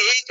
1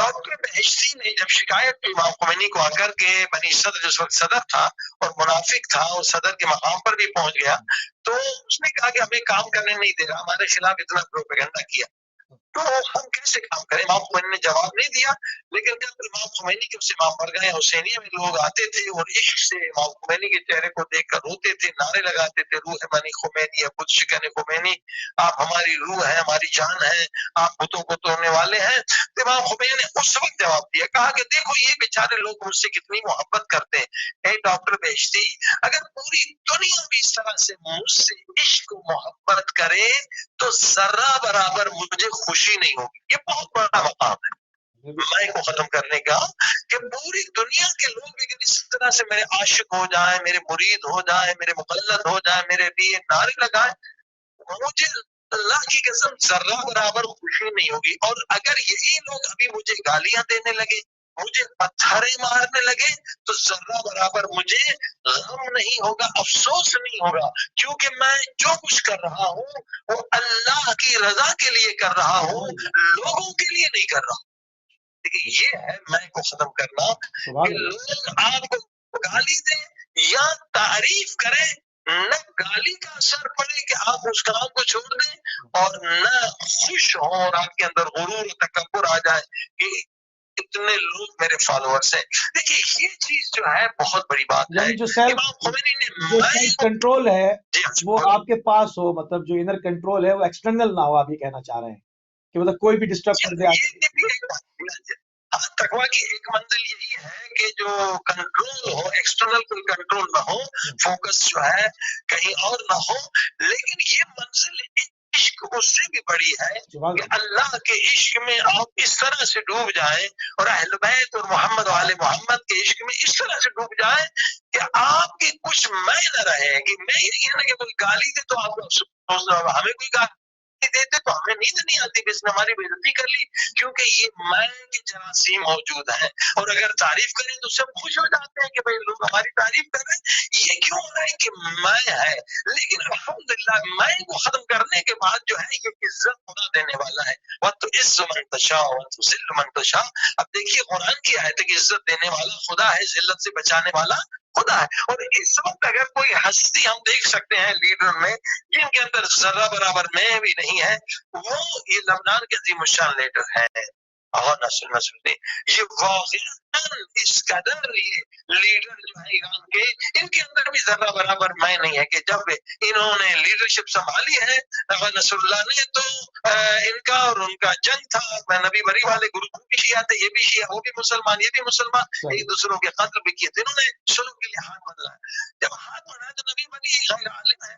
doctor بہشتی نے جب شکایت کی امام خمینی کو آ کر کے بنی صدر جس وقت صدر تھا اور منافق تھا اور صدر کے مقام پر بھی پہنچ گیا، تو اس نے کہا کہ ہمیں کام کرنے نہیں دے رہا، ہمارے خلاف اتنا پروپیگنڈا کیا، تو ہم کیسے کام کریں؟ امام خمینی نے جواب نہیں دیا، لیکن جب امام خمینی کے اس امام پر گئے حسینیہ میں لوگ آتے تھے اور عشق سے امام خمینی کے چہرے کو دیکھ کر روتے تھے، نعرے لگاتے تھے، روح بنی خمینی ہے، بت شکن خمینی، آپ ہماری روح ہے، ہماری جان ہے، آپ بتوں کو توڑنے والے ہیں، تو امام خمینی نے اس وقت جواب دیا، کہا کہ دیکھو یہ بیچارے لوگ مجھ سے کتنی محبت کرتے ہیں، اے ڈاکٹر بہشتی، اگر پوری دنیا بھی اس طرح سے مجھ سے عشق و محبت کرے تو ذرہ برابر مجھے خوشی نہیں ہوگی۔ یہ بہت بڑا مقام ہے میں کو ختم کرنے کا، کہ پوری دنیا کے لوگ لیکن اس طرح سے میرے عاشق ہو جائیں، میرے مرید ہو جائیں، میرے مقلد ہو جائیں، میرے لیے نعرے لگائیں، مجھے اللہ کی قسم ذرہ برابر خوشی نہیں ہوگی۔ اور اگر یہی لوگ ابھی مجھے گالیاں دینے لگے، مجھے پتھریں مارنے لگے، تو ذرہ برابر مجھے غم نہیں ہوگا، افسوس نہیں ہوگا، کیونکہ میں جو کچھ کر رہا ہوں وہ اللہ کی رضا کے لیے کر رہا ہوں، لوگوں کے لیے نہیں کر رہا ہوں۔ دیکھیے یہ ہے میں کو ختم کرنا، کہ لوگ آپ کو گالی دیں یا تعریف کریں، نہ گالی کا اثر پڑے کہ آپ اس کام کو چھوڑ دیں، اور نہ خوش ہوں اور آپ کے اندر غرور و تکبر آ جائے کہ اتنے لوگ میرے فالوورز ہیں۔ دیکھیے یہ چیز جو ہے بہت بڑی بات ہے۔ جو امام خمینی نے کنٹرول ہے وہ آپ کے پاس ہو، مطلب جو انر کنٹرول ہے وہ ایکسٹرنل نہ ہو، آپ یہ کہنا چاہ رہے ہیں کہ مطلب کوئی بھی ڈسٹرب کر دے۔ تقویٰ کی ایک منزل یہی ہے کہ جو کنٹرول ہو، ایکسٹرنل کوئی کنٹرول نہ ہو، فوکس جو ہے کہیں اور نہ ہو، لیکن یہ منزل عشق اس سے بھی بڑی ہے کہ اللہ کے عشق میں آپ اس طرح سے ڈوب جائیں، اور اہل بیت اور محمد و آل محمد کے عشق میں اس طرح سے ڈوب جائیں کہ آپ کی کچھ میں نہ رہے، کہ میں یہ نہیں کہ کوئی گالی دے تو آپ ہمیں کوئی گالی دیتے تو ہمیں نیند نہیں آتی کہ اس نے ہماری بے عزتی کر لی، کیونکہ یہ میں کی جراثیم موجود ہے، اور اگر تعریف کریں تو سب خوش ہو جاتے ہیں کہ بھئی لوگ ہماری تعریف کر رہے ہیں، یہ کیوں ہو رہا ہے کہ میں ہے، لیکن الحمدللہ میں کو ختم کرنے کے بعد جو ہے یہ عزت خدا دینے والا ہے، وَتُعِزُّ مَن تَشَاءُ وَتُذِلُّ مَن تَشَاءُ۔ اب دیکھیے قرآن کی آیت ہے کہ عزت دینے والا خدا ہے، ذلت سے بچانے والا خدا ہے، اور اس وقت اگر کوئی ہستی ہم دیکھ سکتے ہیں لیڈر میں جن کے اندر ذرہ برابر میں بھی نہیں ہے، وہ یہ لبنان کے عظیم الشان لیڈر ہے یہ واقعاً اس قدر یہ لیڈر جو ہے ایران کے، ان کے اندر بھی ذرہ برابر میں نہیں ہے، کہ جب انہوں نے لیڈرشپ سنبھالی ہے نصر اللہ نے، تو ان کا اور ان کا جنگ تھا، نبی بری والے گروپ بھی شیعہ تھے، یہ بھی شیعہ، وہ بھی مسلمان، یہ بھی مسلمان، ایک دوسروں کے قتل بھی کیے تھے، انہوں نے شروع کے لیے ہاتھ بدلا، جب ہاتھ بڑھایا تو نبی بری غیر عالم ہے،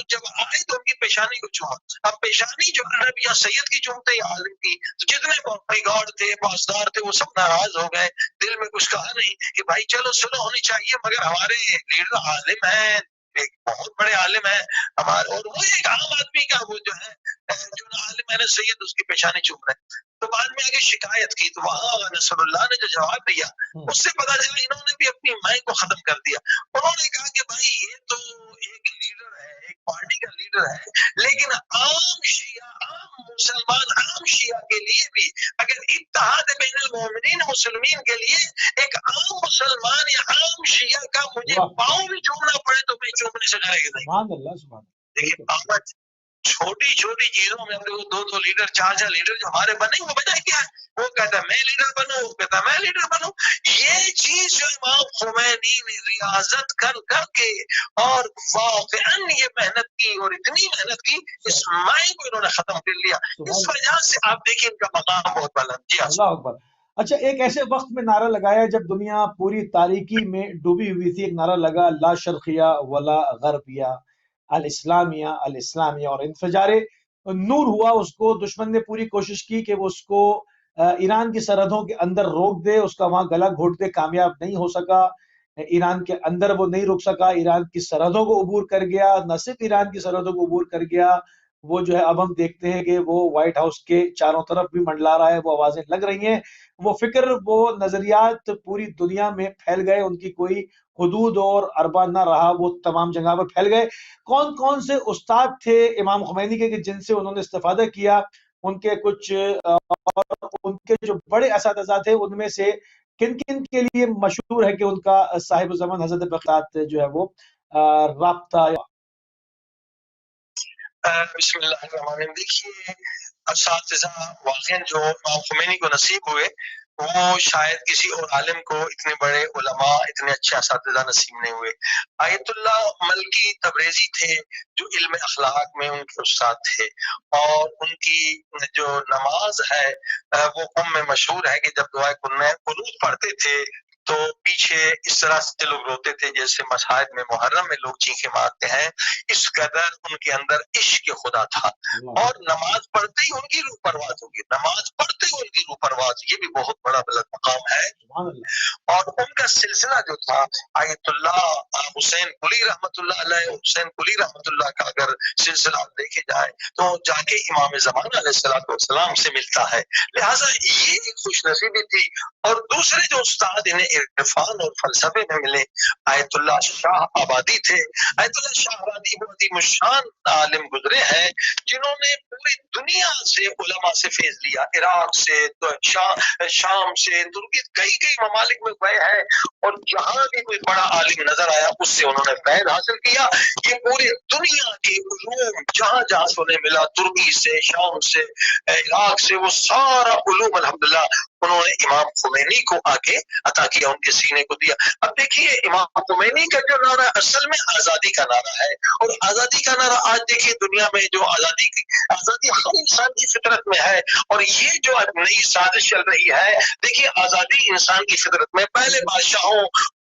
جب آئے تو ان کی پیشانی کو چوما، اب پیشانی جو عرب یا سید کی چومتے یا عالم کی، تو جتنے باڈی گارڈ تھے، پاسدار تھے، وہ سب ناراض ہو گئے، دل میں کچھ کہا نہیں کہ بھائی چلو سلو ہونی چاہیے، مگر ہمارے لیڈر عالم ہیں، ایک بہت بڑے عالم ہیں ہمارے، اور وہ ایک عام آدمی کا وہ جو ہے جو عالم ہے سید، اس کی پیشانی چوم رہے، تو بعد میں آگے شکایت کی، تو وہاں نصر اللہ نے جو جواب دیا اس سے پتا چلا انہوں نے بھی اپنی مائیں کو ختم کر دیا، انہوں نے کہا کہ بھائی یہ تو ایک لیڈر ہے، ایک پارٹی کا لیڈر ہے، لیکن عام شیعہ، عام مسلمان، عام شیعہ کے لیے بھی اگر اتحاد بین المومنین مسلمین کے لیے ایک عام مسلمان یا عام شیعہ کا مجھے پاؤں بھی چومنا پڑے تو میں چومنے سے ڈرے گا نہیں۔ دیکھیے چھوٹی چھوٹی چیزوں میں دو لیڈر، چار لیڈر جو ہمارے بنے، وہ وجہ کیا ہے؟ وہ کہتا ہے میں لیڈر بنوں، وہ کہتا ہے میں لیڈر بنوں۔ یہ چیز جو امام خمینی نے ریاضت کر کے اور واقعاً یہ محنت کی، اور اتنی محنت کی، اس مائیں کو انہوں نے ختم کر لیا، اس وجہ سے آپ دیکھیں ان کا مقام بہت بلند۔ جی اللہ اکبر۔ اچھا، ایک ایسے وقت میں نعرہ لگایا جب دنیا پوری تاریکی میں ڈوبی ہوئی تھی، ایک نعرہ لگا لا شرقیہ ولا غربیہ، الاسلامیہ الاسلامیہ، اور انفجار نور ہوا، اس کو دشمن نے پوری کوشش کی کہ وہ اس کو ایران کی سرحدوں کے اندر روک دے، اس کا وہاں گلا گھونٹ دے، کامیاب نہیں ہو سکا، ایران کے اندر وہ نہیں رک سکا، ایران کی سرحدوں کو عبور کر گیا، نہ صرف ایران کی سرحدوں کو عبور کر گیا، وہ جو ہے اب ہم دیکھتے ہیں کہ وہ وائٹ ہاؤس کے چاروں طرف بھی منڈلا رہا ہے، وہ آوازیں لگ رہی ہیں، وہ فکر، وہ نظریات پوری دنیا میں پھیل گئے، ان کی کوئی حدود اور ارباں نہ رہا، وہ تمام جگہ پر پھیل گئے۔ کون کون سے استاد تھے امام خمینی کے کہ جن سے انہوں نے استفادہ کیا، ان کے کچھ اور ان کے جو بڑے اساتذہ تھے ان میں سے کن کن کے لیے مشہور ہے کہ ان کا صاحب زمان حضرت بغداد جو ہے وہ رابطہ؟ بسم اللہ الرحمن الرحیم. دیکھیے اساتذہ واقعا جو امام خمینی کو نصیب ہوئے وہ شاید کسی اور عالم کو اتنے بڑے علماء اتنے اچھے اساتذہ نصیب نہیں ہوئے. آیت اللہ ملکی تبریزی تھے جو علم اخلاق میں ان کے استاد تھے، اور ان کی جو نماز ہے وہ میں مشہور ہے کہ جب دعائے قنوت پڑھتے تھے تو پیچھے اس طرح سے لوگ روتے تھے جیسے مشاہد میں محرم میں لوگ چیخیں مارتے ہیں. اس قدر ان کے اندر عشق خدا تھا، اور نماز پڑھتے ہی ان کی روح پرواز ہوگی، نماز پڑھتے ہی ان کی روح پرواز، یہ بھی بہت بڑا بلند مقام ہے. اور ان کا سلسلہ جو تھا آیت اللہ حسین قلی رحمۃ اللہ علیہ، حسین قلی رحمۃ اللہ کا اگر سلسلہ دیکھے جائے تو جا کے امام زمان علیہ السلام سے ملتا ہے. لہٰذا یہ ایک خوش نصیبی تھی. اور دوسرے جو استاد انہیں عرفان اور فلسفے میں ملے آیت اللہ شاہ آبادی تھے. آیت اللہ شاہ آبادی بہت ہی مشان عالم گزرے ہیں جنہوں نے پوری دنیا سے علماء سے فیض لیا، عراق سے شام سے ترکی، کئی ممالک میں گئے ہیں، اور جہاں بھی کوئی بڑا عالم نظر آیا اس سے انہوں نے فیض حاصل کیا. یہ پوری دنیا کے علوم جہاں جہاں سے انہیں ملا، ترکی سے، شام سے، عراق سے، وہ سارا علوم الحمدللہ انہوں نے امام خمینی کو آگے عطا کیا، ان کے سینے کو دیا. اب دیکھیے امام خمینی کا جو نعرہ اصل میں آزادی کا نعرہ ہے، اور آزادی کا نعرہ آج دیکھیے دنیا میں جو آزادی ہر انسان کی فطرت میں ہے. اور یہ جو نئی سازش چل رہی ہے، دیکھیے آزادی انسان کی فطرت میں، پہلے بادشاہوں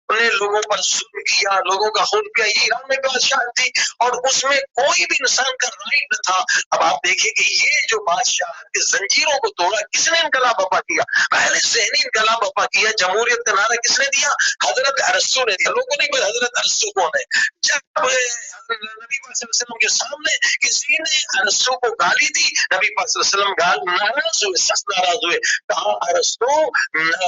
نے لوگوں پر ظلم کیا، لوگوں کا خون پیا، یہ ایران میں بادشاہ تھی اور اس میں کوئی بھی انسان کا رائٹ نہ تھا. اب آپ دیکھیں کہ یہ جو بادشاہ کی زنجیروں کو توڑا، کس نے انقلاب برپا کیا؟ پہلے ذہنی انقلاب برپا کیا. جمہوریت کا نعرہ کس نے دیا؟ حضرت ارسطو نے دیا. لوگوں نے بولا حضرت ارسطو کون ہے؟ جب نبی پاک صلی اللہ علیہ وسلم کے سامنے کسی نے ارسطو کو گالی دی، نبی پاک صلی اللہ علیہ وسلم ناراض ہوئے، سخت ناراض ہوئے. کہا ارسطو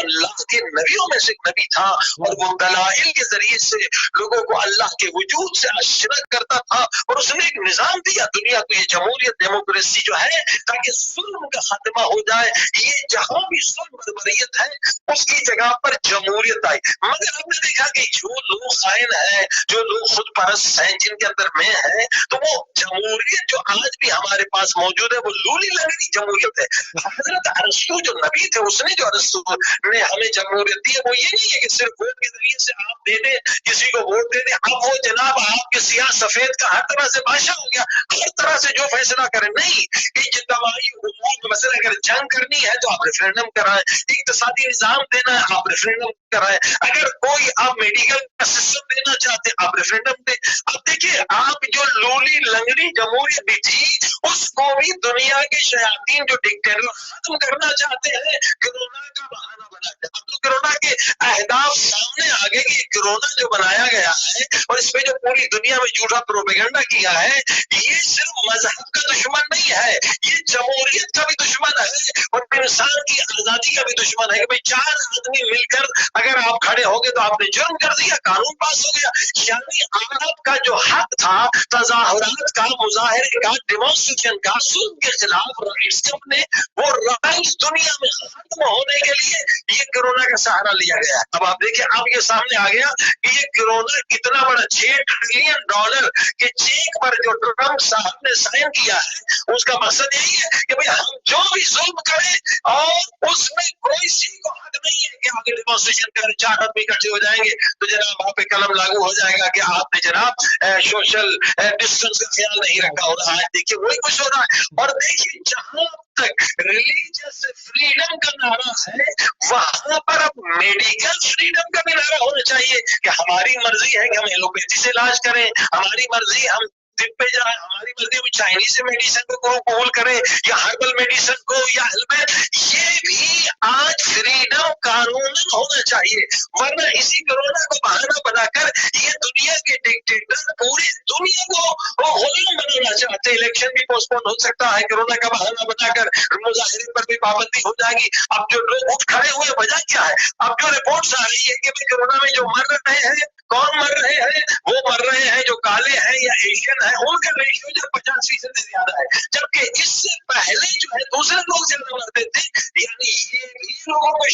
اللہ کے نبیوں میں سے ایک نبی تھا، اور وہ دلائل کے ذریعے سے لوگوں کو اللہ کے وجود سے آشنا کرتا تھا، اور اس نے ایک نظام دیا دنیا کو، یہ جمہوریت ڈیموکریسی جو ہے، تاکہ ظلم کا خاتمہ ہو جائے. یہ جہاں بھی ظلم بربریت ہے اس کی جگہ پر جمہوریت آئی. مگر ہم نے دیکھا کہ جو لوگ خائن ہیں، جو لوگ خود پرست ہیں، جن کے اندر میں ہے، تو وہ جمہوریت جو آج بھی ہمارے پاس موجود ہے وہ لولی لنگڑی جمہوریت ہے. حضرت ارسطو جو نبی تھے، اس نے جو ارسطو نے ہمیں جمہوریت دی ہے وہ یہ نہیں ہے کہ صرف ووٹ کے ذریعے سے آپ دے دیں، کسی کو ووٹ دے دیں، اب وہ جناب آپ کے سیاہ سفید کا ہر طرح سے بادشاہ ہو گیا، ہر طرح سے جو فیصلہ کرے. نہیں، اجتماعی امور مثلا اگر جنگ کرنی ہے تو آپ ریفرینڈم کرائیں، اقتصادی نظام دینا ہے آپ ریفرینڈم کرائیں، اگر کوئی آپ میڈیکل کا سسٹم دینا چاہتے ہیں آپ ریفرینڈم دیں. اب دیکھیے آپ جو لولی لنگڑی جمہوریت بھی تھی اس کو بھی دنیا کے شیاطین جو ڈکٹیٹر ختم کرنا چاہتے ہیں، کرونا کا بہانہ بنا کے. اب تو کرونا کے اہداف سامنے آ گئے کہ کرونا جو بنایا گیا ہے اور اس پہ جو پوری دنیا میں جھوٹا پروپیگنڈا کیا ہے، یہ صرف مذہب کا دشمن نہیں ہے، یہ جمہوریت کا بھی دشمن ہے اور انسان کی آزادی کا بھی دشمن ہے. کہ بھئی 4 آدمی مل کر اگر آپ کھڑے ہو گے تو آپ نے جرم کر دیا، قانون پاس ہو گیا. یعنی آپ کا جو حق تھا تظاہرات کا، مظاہرے کا، ڈیمانسٹریشن کا، سود کے خلاف رائٹس کے اپنے، وہ رائٹس دنیا میں ختم ہونے کے لیے یہ کرونا کا سہارا لیا گیا ہے. اب آپ دیکھیں اب یہ سامنے آ گیا کہ یہ کرونا کتنا بڑا $6 ٹریلین کے چیک پر جو ٹرمپ صاحب نے سائن کیا ہے، اس کا مقصد یہی ہے کہ بھئی ہم جو بھی ظلم کریں اور اس میں کوئی سی کو حق نہیں ہے کہ آگے ڈیمانسٹریشن کر 4 آدمی اکٹھے ہو جائیں گے تو جناب آپ پہ قلم لاگو ہو جائے گا کہ آپ نے جناب سوشل ڈسٹینس کا خیال نہیں رکھا. اور آج دیکھیے وہی کچھ ہو رہا ہے. اور دیکھیے جہاں تک ریلیجس فریڈم کا نعرہ ہے وہاں پر اب میڈیکل فریڈم کا بھی نعرہ ہونا چاہیے کہ ہماری مرضی ہے کہ ہم ایلوپیتھی سے علاج کریں، ہماری مرضی ہم طب پہ جائیں، ہماری مرضی ہم چائنیز میڈیسن کو قبول کریں یا ہربل میڈیسن کو یا یہ بھی آج فریڈم قانون ہونا چاہیے. ورنہ اسی کرونا کو بہانہ بنا کر یہ دنیا کے ڈکٹیٹر پوری دنیا کو غلام بنانا چاہتے. الیکشن بھی پوسٹ پون ہو سکتا ہے کرونا کا بہانہ بنا کر، مظاہرے پر بھی پابندی ہو جائے گی. اب جو لوگ اٹھ کھڑے ہوئے وجہ کیا ہے؟ اب جو رپورٹس آ رہی ہے کہ کرونا میں جو مر رہے ہیں، کون مر رہے ہیں؟ وہ مر رہے ہیں جو کالے ہیں یا ایشین ہیں، ان کا ریشیو جو 50% سے زیادہ ہے، جبکہ اس سے پہلے جو ہے دوسرے لوگ زیادہ مرتے تھے. یعنی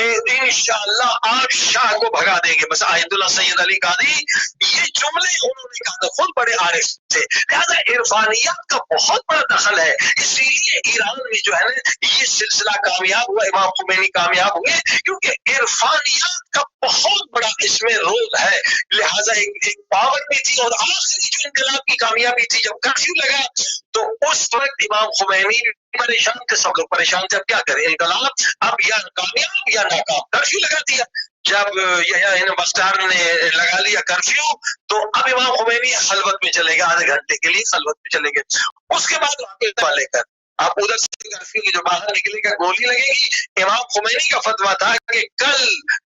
انشاءاللہ آپ شاہ کو بھگا دیں گے. بس آیت اللہ سید علی قادری یہ جملے انہوں نے کہا تھا، خود بڑے عارف تھے، لہذا عرفانیات کا بہت بڑا دخل ہے. اسی لیے ایران میں جو ہے نا یہ سلسلہ کامیاب ہوا، امام خمینی کامیاب ہوئے، کیونکہ عرفانیات کا بہت بڑا اس میں رول ہے. لہذا ایک پاور بھی تھی، اور آخری جو انقلاب کی کامیابی تھی جب کرفیو لگا تو اس وقت امام خمینی پریشان تھے، سب لوگ پریشان تھے. اب کیا کریں، انقلاب اب یا کامیاب یا ناکام. کرفیو لگا دیا. جب بختیار نے لگا لیا کرفیو تو اب امام خمینی خلوت میں چلے گئے، آدھے گھنٹے کے لیے خلوت میں چلے گئے. اس کے بعد واپس لے کر آپ ادھر سے کرفیو کی جو باہر نکلے گا گولی لگے گی. امام خمینی کا فتویٰ تھا کہ کل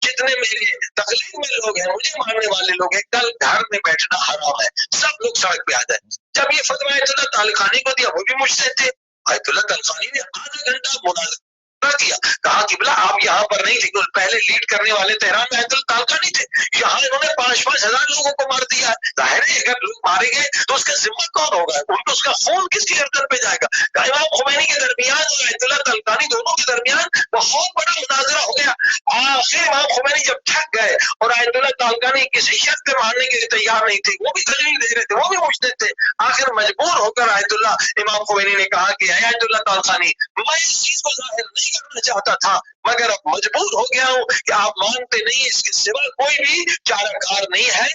جتنے میرے تقلید میں لوگ ہیں، مجھے ماننے والے لوگ ہیں، کل گھر میں بیٹھنا حرام ہے، سب لوگ سڑک پہ آ جائیں. جب یہ فتویٰ آیت اللہ طالقانی کو دیا، وہ بھی مجتہد تھے. آیت اللہ طالقانی نے آدھا گھنٹہ مناظرہ کیا، کہا کہ بلا آپ یہاں پر نہیں، لیکن پہلے لیڈ کرنے والے تہران میں آیت اللہ طالقانی تھے. یہاں انہوں نے 5,000 لوگوں کو مار دیا. ظاہر ہے اگر لوگ مارے گئے تو اس کا ذمہ کون ہوگا، اس کا خون کس کی گردن پہ جائے گا. امام خمینی کے درمیان اور آیت اللہ طالقانی دونوں کے درمیان بہت بڑا مناظرہ ہو گیا. آخر امام خمینی جب تھک گئے اور آیت اللہ طالقانی کسی شخص کے مارنے کے لیے تیار نہیں تھے، وہ بھی دلیل دے رہے تھے، وہ بھی مجتہد تھے، آخر مجبور ہو کر آیت اللہ امام خمینی نے کہا کہ اے آیت اللہ طالقانی، میں اس چیز کو ظاہر نہیں کرنا چاہتا تھا، مگر اب مجبور ہو گیا ہوں کہ آپ مانتے نہیں، اس کے سوا کوئی بھی چارہ کار نہیں ہے.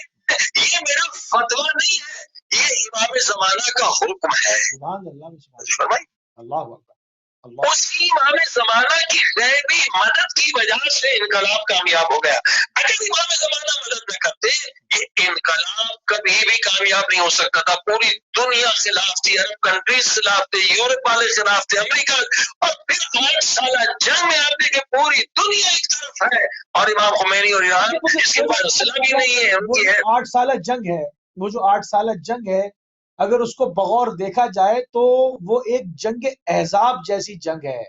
یہ میرا فتویٰ نہیں ہے، یہ امام زمانہ کا حکم ہے. فرمائی اللہ اکبر. اسی امام زمانہ کی غیبی مدد کی وجہ سے انقلاب کامیاب ہو گیا. اگر امام زمانہ مدد نہ کرتے یہ انقلاب کبھی بھی کامیاب نہیں ہو سکتا تھا. پوری دنیا خلاف تھی، عرب کنٹریز خلاف تھے، یورپ والے خلاف تھے، امریکہ، اور پھر 8 سالہ جنگ میں آپ دیکھیں پوری دنیا ایک طرف ہے اور امام خمینی اور ایران اس کے بعد اسلام بھی نہیں ہے، ان کی ہے. 8 سالہ جنگ ہے، وہ جو 8 سالہ جنگ ہے، اگر اس کو بغور دیکھا جائے تو وہ ایک جنگ احزاب جیسی جنگ ہے.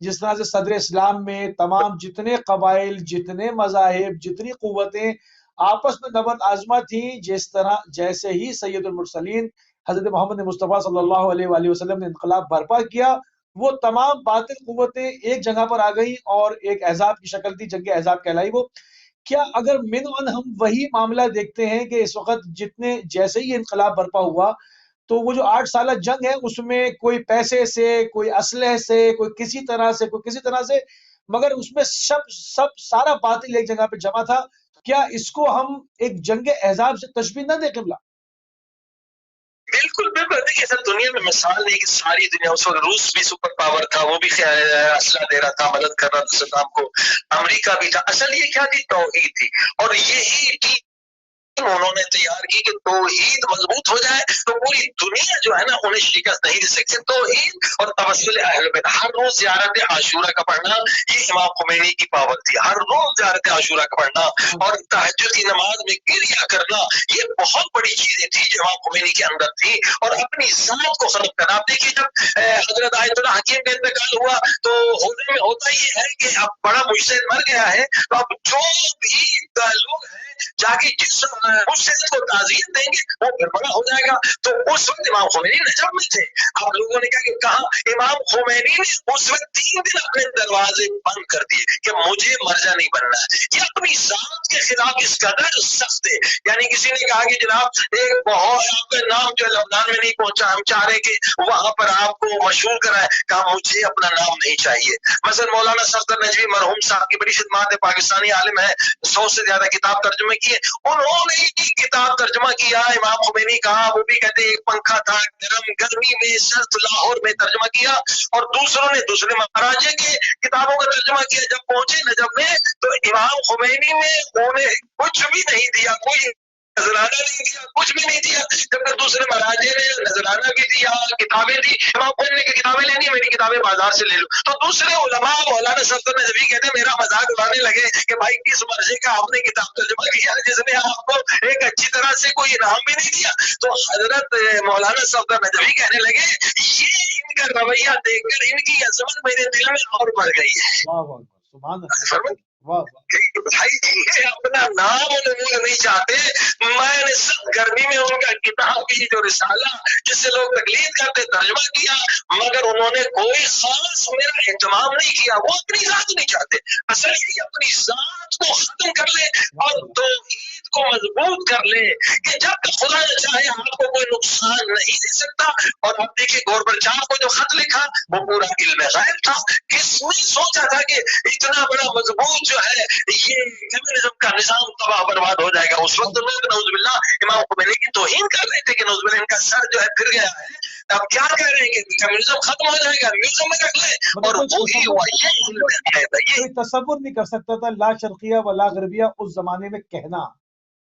جس طرح سے صدر اسلام میں تمام جتنے قبائل، جتنے مذاہب، جتنی قوتیں آپس میں نبرد آزما تھی، جس طرح جیسے ہی سید المرسلین حضرت محمد مصطفیٰ صلی اللہ علیہ وآلہ وسلم نے انقلاب برپا کیا، وہ تمام باطل قوتیں ایک جگہ پر آ گئی اور ایک احزاب کی شکل تھی، جنگ احزاب کہلائی وہ. کیا اگر من ہم وہی معاملہ دیکھتے ہیں کہ اس وقت جتنے جیسے ہی انقلاب برپا ہوا تو وہ جو 8 سالہ جنگ ہے اس میں کوئی پیسے سے، کوئی اسلحے سے، کوئی کسی طرح سے، کوئی کسی طرح سے، مگر اس میں سب سارا باطل ایک جگہ پہ جمع تھا. کیا اس کو ہم ایک جنگ احزاب سے تشبیہ نہ دیں قبلہ؟ بالکل بالکل. دیکھیے سر، دنیا میں مثال نہیں کہ ساری دنیا، اس وقت روس بھی سپر پاور تھا، وہ بھی اسلحہ دے رہا تھا، مدد کر رہا تھا صدام کو، امریکہ بھی تھا. اصل یہ کیا تھی؟ توحید تھی. اور یہی ٹیم انہوں نے تیار کی کہ توحید مضبوط ہو جائے تو پوری دنیا جو ہے نا انہیں شکست نہیں دے سکتی. توحید اور توسل اہل بیت، ہر روز زیارت عاشورہ کا پڑھنا، یہ امام خمینی کی پاور تھی. ہر روز زیارت عاشورہ کا پڑھنا اور تہجد کی نماز میں گریہ کرنا، یہ بہت بڑی چیزیں تھی جو امام خمینی کے اندر تھی. اور اپنی ذات کو ختم کرنا. آپ دیکھیے جب حضرت آیت اللہ حکیم کا انتقال ہوا تو ہونے میں ہوتا یہ ہے کہ اب بڑا مجتہد مر گیا ہے تو اب جو بھی لوگ ہیں جا کے جس مجتہد کو تعزیت دیں گے وہ پھر بڑا ہو جائے گا. تو اس وقت امام خمینی نجف میں تھے. اب لوگوں نے کہا کہ کہاں امام خمینی نے اس وقت 3 دن اپنے دروازے بند کر دیے کہ مجھے مرجع نہیں بننا ہے. یہ اپنی ذات کے خلاف اس قدر سخت ہے. یعنی کسی نے کہا کہ جناب ایک بہت آپ کا نام جو لبنان میں نہیں پہنچا، ہم چاہ رہے کہ وہاں پر آپ کو مشہور کرائے. کہا مجھے اپنا نام نہیں چاہیے. مثلا مولانا صفدر نجوی مرحوم صاحب کی بڑی خدمات ہے، پاکستانی عالم ہے، 100 سے زیادہ کتاب ترجمے کیے. انہوں نے ہی کتاب ترجمہ کیا امام خمینی کا، وہ بھی کہتے ایک پنکھا تھا گرمی میں سرد لاہور میں ترجمہ کیا. اور دوسروں نے دوسرے مہاراجے کی کتابوں کا ترجمہ کیا. جب پہنچے نجف میں تو امام خمینی نے انہیں کچھ بھی نہیں دیا، کوئی نذرانہ نہیں دیا، کچھ بھی نہیں دیا. جب کہ دوسرے مہاراجے نے نذرانہ بھی دیا، کتابیں دی. امام خمینی نے کتابیں لینی، میری کتابیں بازار سے لے لو. تو دوسرے علماء مولانا صفدر نجوی کہتے ہیں میرا مذاق اڑانے لگے کہ بھائی کس مرضی کا آپ نے کتاب ترجمہ کیا جس نے آپ کو ایک اچھی طرح سے کوئی انعام بھی نہیں دیا. تو حضرت مولانا صفدر نجوی کہنے لگے یہ ان کا رویہ دیکھ کر ان کی عظمت میرے دل میں اور بڑھ گئی ہے. سبحان اللہ. بھائی یہ اپنا نام نمود نہیں چاہتے. میں نے سب گرمی میں ان کا کتاب کی جو رسالہ جس سے لوگ تقلید کرتے ترجمہ کیا, مگر انہوں نے کوئی خاص میرا اہتمام نہیں کیا. وہ اپنی ذات نہیں چاہتے. اصل یہ اپنی ذات کو ختم کر لے اور توحید کو مضبوط کر لے کہ جب تک خدا نہ چاہے آپ کو کوئی نقصان نہیں دے سکتا. اور اب دیکھیے گورباچوف کو جو خط لکھا وہ پورا علم غیب تھا. کس نے سوچا تھا کہ اتنا بڑا مضبوط جو ہے یہ کمیونزم کا نظام تباہ برباد ہو جائے گا. اس وقت لوگ نعوذ باللہ امام خمینی کی توہین کر رہے تھے کہ نعوذ باللہ ان کا سر جو ہے پھر گیا ہے. اب کیا کہہ رہے ہیں کہ کمیونزم ختم ہو جائے گا, میوزیم میں رکھ لیں. اور وہی ہوا, یہ علم غیب ہے. کوئی تصور نہیں کر سکتا تھا لا شرقیہ ولا غربیہ اس زمانے میں کہنا.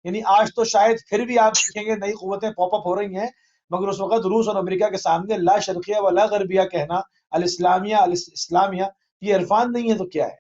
یعنی آج تو شاید پھر بھی آپ دیکھیں گے نئی قوتیں پاپ اپ ہو رہی ہیں, مگر اس وقت روس اور امریکہ کے سامنے لا شرقیہ ولا غربیہ کہنا, الاسلامیہ یہ عرفان نہیں ہے تو کیا ہے.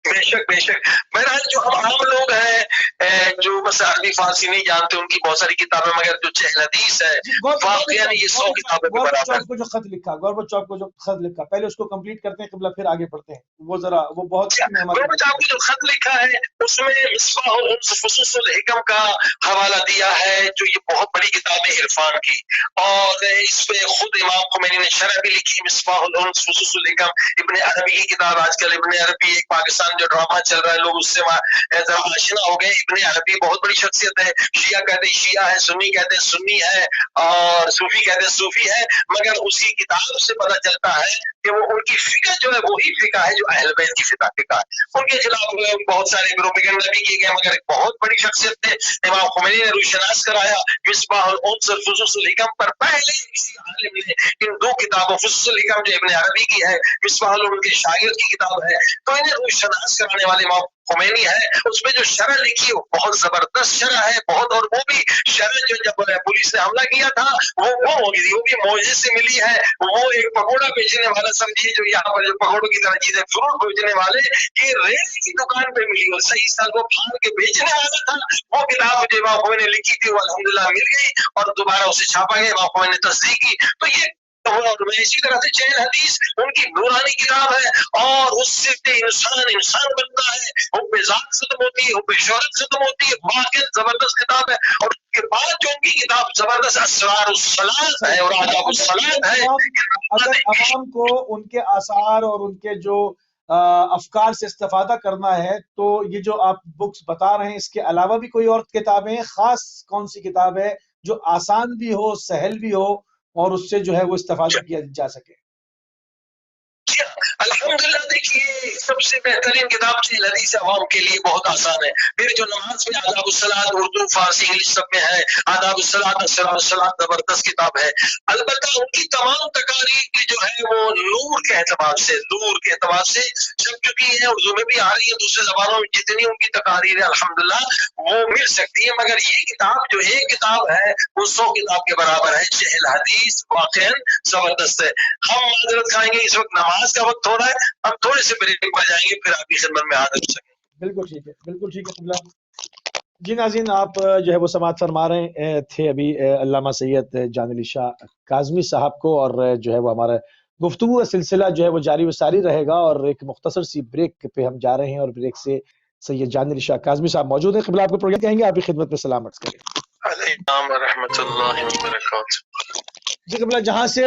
بے شک بے شک. بہرحال جو ہم عام لوگ ہیں جو بس عربی فارسی نہیں جانتے ان کی بہت ساری کتابیں, مگر جو چہل حدیث ہے واقعا یہ 100 کتابیں کے برابر ہے. کو جو خط لکھا گورباچوف کو جو خط لکھا, پہلے اس کو کمپلیٹ کرتے ہیں قبلہ, پھر آگے بڑھتے ہیں. وہ ذرا وہ بہت گورباچوف کو جو خط لکھا ہے اس میں مصباح الانس فصوص الحکم کا حوالہ دیا ہے, جو یہ بہت بڑی کتاب ہے عرفان کی. اور اس پہ خود امام خمینی نے شرح بھی لکھی, مصباح الانس فصوص الحکم. ابن عربی کی کتاب, آج کل ابن عربی ایک پاکستان جو ڈرامہ چل رہا ہے لوگ اس سے ذرا آشنا ہو گئے. ابن عربی بہت بڑی شخصیت ہے. شیعہ کہتے ہیں شیعہ ہے, سنی کہتے ہیں سنی ہے, اور صوفی کہتے ہیں صوفی ہے. مگر اسی کتاب سے پتہ چلتا ہے کہ وہ ان کی فقہ جو ہے وہی فقہ ہے جو اہل بیت کی فقہ ہے. ان کے خلاف بہت سارے پروپیگنڈا بھی کیے گئے, مگر ایک بہت بڑی شخصیت تھے امام خمینی نے روشناس کرایا مصباح الانس فصوص الحکم پر. پہلے کسی عالم نے ان دو کتابوں, فصوص الحکم جو ابن عربی کی ہے, مصباح الانس کے شاگرد کی کتاب ہے, تو انہیں روشناس کرانے والے امام خمینی ہے. اس میں جو شرح لکھی وہ بہت زبردست شرح ہے بہت. اور وہ بھی شرح جو جب پولیس نے حملہ کیا تھا وہ ہوگی تھی, وہ بھی معجزے سے ملی ہے. وہ ایک پکوڑا بیچنے والا سمجھیے جو یہاں پر جو پکوڑوں کی طرح چیزیں فروٹ بیچنے والے یہ ریل کی دکان پہ ملی, اور صحیح سال وہ پھاڑ کے بیچنے والا تھا. وہ کتاب جو امام خمینی نے لکھی تھی وہ الحمدللہ مل گئی اور دوبارہ اسے چھاپا گیا, امام خمینی نے تصدیق کی. تو یہ اسی طرح سے چہل حدیث ان کی نورانی کتاب ہے, اور اس سے انسان بنتا ہے. حب ذات ختم ہوتی ہے, حب شہرت ختم ہوتی ہے. واقعی زبردست کتاب ہے. اور اس کے بعد جو ان کی کتاب زبردست اسرار الصلاۃ ہے اور آداب الصلاۃ ہے. اگر عوام کو ان کے آثار اور ان کے جو افکار سے استفادہ کرنا ہے تو یہ جو آپ بکس بتا رہے ہیں اس کے علاوہ بھی کوئی اور کتابیں ہیں, خاص کون سی کتاب ہے جو آسان بھی ہو, سہل بھی ہو, اور اس سے جو ہے وہ استفادہ کیا جا سکے؟ الحمدللہ دیکھیے سب سے بہترین کتاب چہل حدیث عوام کے لیے بہت آسان ہے. پھر جو نماز میں آداب الصلاۃ اردو فارسی انگلش سب میں ہے, آداب الصلاۃ اسرار الصلاۃ زبردست کتاب ہے. البتہ ان کی تمام تقاریر جو ہے وہ نور کے اعتبار سے چھپ چکی ہے, اردو میں بھی آ رہی ہے, دوسرے زبانوں میں جتنی ان کی تقاریر ہے الحمدللہ وہ مل سکتی ہے. مگر یہ کتاب جو ایک کتاب ہے وہ 100 کتاب کے برابر ہے. چہل حدیث واقعا زبردست ہے. ہم معذرت کھائیں گے, اس وقت نماز کا وقت ہو رہا ہے, ہم تھوڑے سے بریک پر جائیں گے, پھر آپ کی خدمت میں حاضر ہو سکیں. بالکل ٹھیک ہے, بالکل ٹھیک ہے قبلہ. جی ناظرین, آپ جو ہے وہ سماعت فرما رہے تھے ابھی علامہ سید جان علی شاہ کاظمی صاحب کو, اور جو ہے وہ ہمارا گفتگو کا سلسلہ جو ہے وہ جاری و ساری رہے گا. اور ایک مختصر سی بریک پہ ہم جا رہے ہیں, اور بریک سے سید جان علی شاہ کاظمی صاحب موجود ہیں. قبلہ آپ کو پروگرام کہیں گے, آپ کی خدمت میں سلام عرض کریں. السلام ورحمۃ اللہ وبرکاتہ. جی قبلہ, جہاں سے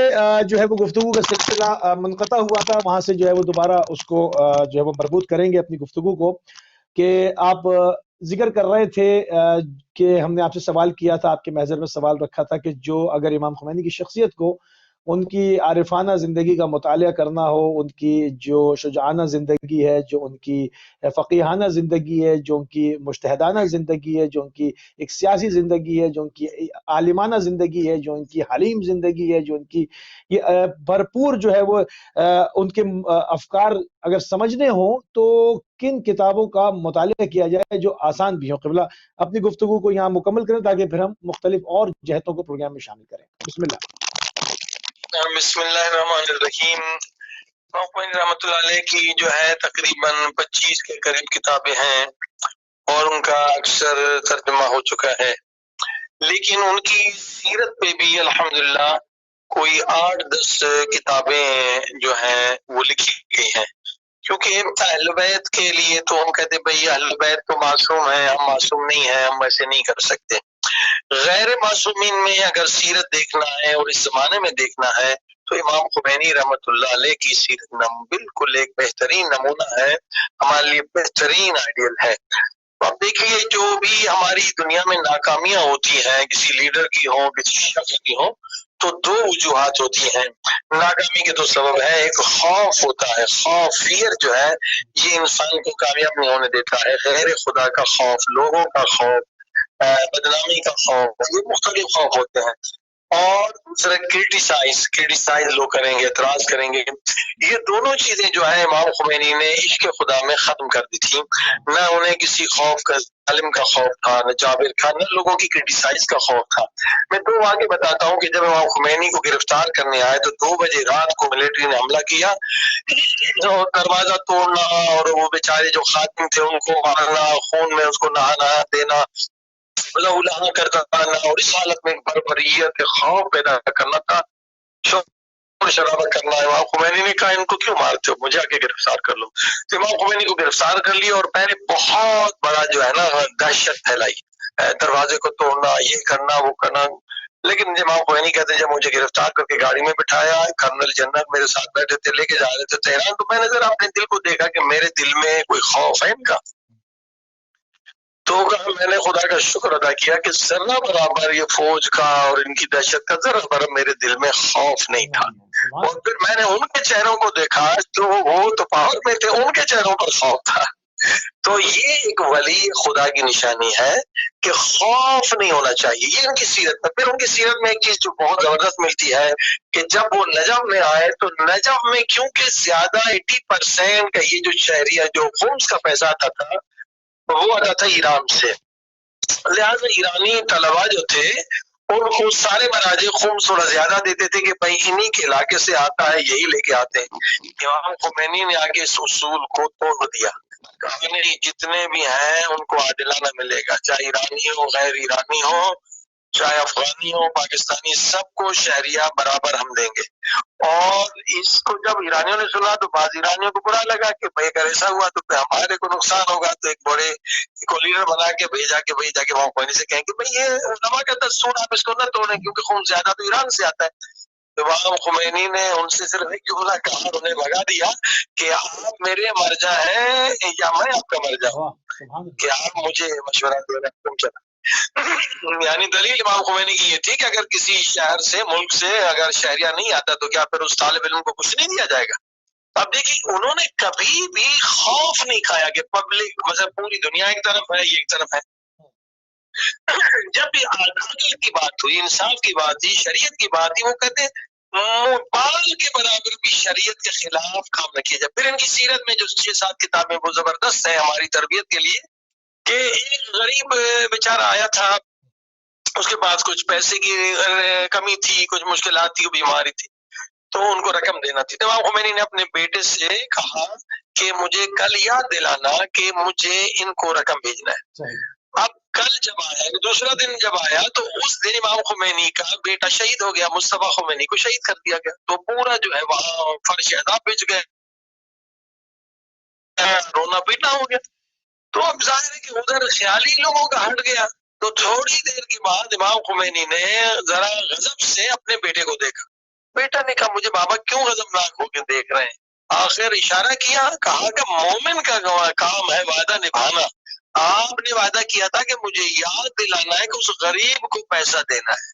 جو ہے وہ گفتگو کا سلسلہ منقطع ہوا تھا وہاں سے جو ہے وہ دوبارہ اس کو جو ہے وہ مربوط کریں گے اپنی گفتگو کو, کہ آپ ذکر کر رہے تھے کہ ہم نے آپ سے سوال کیا تھا, آپ کے محضر میں سوال رکھا تھا کہ جو اگر امام خمینی کی شخصیت کو ان کی عارفانہ زندگی کا مطالعہ کرنا ہو, ان کی جو شجاعانہ زندگی ہے, جو ان کی فقیہانہ زندگی ہے, جو ان کی مجتہدانہ زندگی ہے, جو ان کی ایک سیاسی زندگی ہے, جو ان کی عالمانہ زندگی ہے, جو ان کی حلیم زندگی ہے, جو ان کی یہ بھرپور جو ہے وہ ان کے افکار اگر سمجھنے ہوں تو کن کتابوں کا مطالعہ کیا جائے جو آسان بھی ہوں؟ قبلہ اپنی گفتگو کو یہاں مکمل کریں تاکہ پھر ہم مختلف اور جہتوں کو پروگرام میں شامل کریں. بسم اللہ. بسم اللہ الرحمن الرحیم. رحمۃ اللہ علیہ کی جو ہے تقریباً 25 کے قریب کتابیں ہیں, اور ان کا اکثر ترجمہ ہو چکا ہے. لیکن ان کی سیرت پہ بھی الحمدللہ کوئی 8-10 کتابیں جو ہیں وہ لکھی گئی ہیں. کیونکہ اہل بیت کے لیے تو ہم کہتے ہیں بھئی اہل بیت تو معصوم ہیں، ہم معصوم نہیں ہیں، ہم ویسے نہیں کر سکتے۔ غیر معصومین میں اگر سیرت دیکھنا ہے اور اس زمانے میں دیکھنا ہے تو امام خمینی رحمۃ اللہ علیہ کی سیرت بالکل ایک بہترین نمونہ ہے، ہمارے لیے بہترین آئیڈیل ہے۔ اب دیکھیے جو بھی ہماری دنیا میں ناکامیاں ہوتی ہیں، کسی لیڈر کی ہوں، کسی شخص کی ہوں، تو دو وجوہات ہوتی ہیں ناکامی کے۔ دو سبب ہے، ایک خوف ہوتا ہے، خوف، فیئر جو ہے یہ انسان کو کامیاب نہیں ہونے دیتا ہے، غیر خدا کا خوف، لوگوں کا خوف، بدنامی کا خوف، یہ مختلف خوف ہوتے ہیں۔ اور دوسرا کرٹیسائز لوگ کریں گے، اعتراض کریں گے، یہ دونوں چیزیں جو ہے امام خمینی نے عشق خدا میں ختم کر دی تھی۔ نہ انہیں کسی خوف کا، ظالم کا خوف تھا، نہ جابر کا، نہ لوگوں کی کرٹیسائز کا خوف تھا۔ میں دو واقعے بتاتا ہوں کہ جب امام خمینی کو گرفتار کرنے آئے تو 2 بجے رات کو ملٹری نے حملہ کیا، اور دروازہ توڑنا اور وہ بیچارے جو خادم تھے ان کو مارنا، خون میں اس کو نہانا دینا، لہو کرتا تھا، اور اس حالت میں بربریت خوف پیدا کرنا تھا، شور شرابہ کرنا۔ امام خمینی نے کہا ان کو کیوں مارتے ہو، مجھے آ کے گرفتار کر لو۔ تو امام خمینی کو گرفتار کر لیا اور پہلے بہت بڑا جو ہے نا دہشت پھیلائی، دروازے کو توڑنا، یہ کرنا وہ کرنا۔ لیکن امام خمینی کہتے ہیں جب مجھے گرفتار کر کے گاڑی میں بٹھایا، کرنل جنرل میرے ساتھ بیٹھے تھے، لے کے جا رہے تھے تہران، تو میں نے ذرا اپنے دل کو دیکھا کہ میرے دل میں کوئی خوف ہے ان کا، تو کہا میں نے خدا کا شکر ادا کیا کہ ذرہ برابر یہ فوج کا اور ان کی دہشت کا ذرہ برابر میرے دل میں خوف نہیں تھا۔ اور پھر میں نے ان کے چہروں کو دیکھا تو وہ تو پاور میں تھے، ان کے چہروں پر خوف تھا۔ تو یہ ایک ولی خدا کی نشانی ہے کہ خوف نہیں ہونا چاہیے، یہ ان کی سیرت میں۔ پھر ان کی سیرت میں ایک چیز جو بہت زبردست ملتی ہے کہ جب وہ نجف میں آئے تو نجف میں کیونکہ زیادہ 80% کا یہ جو شہریہ جو خمس کا پیسہ آتا تھا وہ آتا تھا ایران سے، لہٰذا ایرانی طلبا جو تھے ان کو سارے مراجع خمس تھوڑا زیادہ دیتے تھے کہ بھائی انہی کے علاقے سے آتا ہے یہی لے کے آتے ہیں۔ امام خمینی نے آگے اس اصول کو توڑ دیا، کہا نہیں جتنے بھی ہیں ان کو عادلانہ ملے گا، چاہے ایرانی ہو غیر ایرانی ہو، چاہے افغانی ہو پاکستانی، سب کو شہریہ برابر ہم دیں گے۔ اور اس کو جب ایرانیوں نے سنا تو بعض ایرانیوں کو برا لگا کہ بھائی اگر ایسا ہوا تو پھر ہمارے کو نقصان ہوگا، تو ایک بڑے کو لیڈر بنا کے بھیجا کہ بھائی جا کے وہاں خمینی سے کہیں کہ بھائی یہ علماء کا دستور آپ اس کو نہ توڑیں کیونکہ خون زیادہ تو ایران سے آتا ہے۔ تو امام خمینی نے ان سے صرف ایک جملہ کہا اور انہیں بھگا دیا کہ آپ میرے مرجع ہیں یا میں آپ کا مرجع ہوں، کہ آپ مجھے مشورہ دے رہے ہیں، تم چلا۔ یعنی دلیل امام خمینی کی یہ تھی کہ اگر کسی شہر سے، ملک سے اگر شہریہ نہیں آتا تو کیا پھر اس طالب علم کو کچھ نہیں دیا جائے گا؟ اب دیکھیے انہوں نے کبھی بھی خوف نہیں کھایا کہ پبلک مطلب پوری دنیا ایک طرف ہے یہ ایک طرف ہے۔ جب بھی عدالت کی بات ہوئی، انصاف کی بات تھی، شریعت کی بات تھی، وہ کہتے بال کے برابر بھی شریعت کے خلاف کام نہ کیا جائے۔ پھر ان کی سیرت میں جو 6-7 کتابیں وہ زبردست ہیں ہماری تربیت کے لیے، کہ ایک غریب بیچارہ آیا تھا، اس کے پاس کچھ پیسے کی کمی تھی، کچھ مشکلات تھی، بیماری تھی، تو ان کو رقم دینا تھی۔ امام خمینی نے اپنے بیٹے سے کہا کہ مجھے کل یاد دلانا کہ مجھے ان کو رقم بھیجنا ہے۔ اب کل جب آیا، دوسرا دن جب آیا تو اس دن امام خمینی کا بیٹا شہید ہو گیا، مصطفیٰ خمینی کو شہید کر دیا گیا، تو پورا جو ہے وہاں فرش عذاب بچ گئے، رونا پیٹنا ہو گیا۔ تو اب ظاہر ہے کہ ادھر خیالی لوگوں کا ہٹ گیا۔ تو تھوڑی دیر کے بعد امام خمینی نے ذرا غضب سے اپنے بیٹے کو دیکھا، بیٹا نے کہا مجھے بابا کیوں غضبناک ہو کے دیکھ رہے ہیں؟ آخر اشارہ کیا، کہا کہ مومن کا کام ہے وعدہ نبھانا، آپ نے وعدہ کیا تھا کہ مجھے یاد دلانا ہے کہ اس غریب کو پیسہ دینا ہے۔